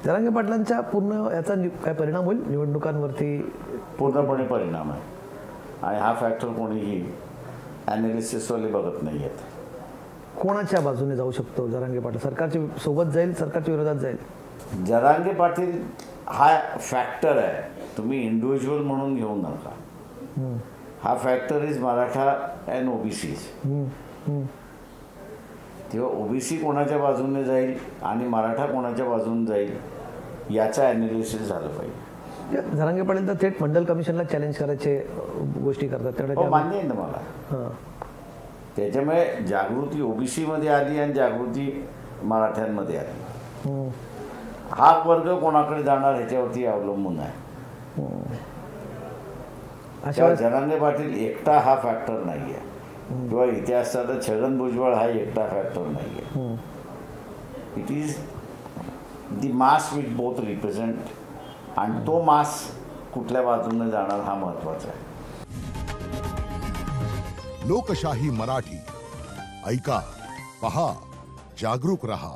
जरांगे पाटलांच्या पूर्ण याचा काय परिणाम होईल निवडणुकांवरती? पूर्णपणे परिणाम आहे आणि हा फॅक्टर कोणीही ॲनालिसिसवाले बघत नाही आहेत. कोणाच्या बाजूने जाऊ शकतो जरांगे पाटील? सरकारच्या सोबत जाईल, सरकारच्या विरोधात जाईल? जरांगे पाटील हा फॅक्टर आहे, तुम्ही इंडिव्हिज्युअल म्हणून घेऊ नका. हा factor is Maratha and OBCs. तेव्हा ओबीसी कोणाच्या बाजूने जाईल आणि मराठा कोणाच्या बाजूने जाईल याचं ॲनालिसिस झालं पाहिजे. जरांगे पाटील तर थेट मंडल कमिशनला चॅलेंज करायचे गोष्टी करतात, तेवढं मान्य आहे ना मला. त्याच्यामुळे जागृती ओबीसीमध्ये आली आणि जागृती मराठ्यांमध्ये आली. हा वर्ग कोणाकडे जाणार ह्याच्यावरती अवलंबून आहे. जरांगे पाटील एकटा हा फॅक्टर नाही आहे किंवा इतिहासात छगन भुजबळ हा एकटा फॅक्टर नाही आहे. It is the mass which both represent आणि तो मास कुठल्या बाजूने जाणार हा महत्वाचा आहे. लोकशाही मराठी ऐका, पहा, जागरूक रहा.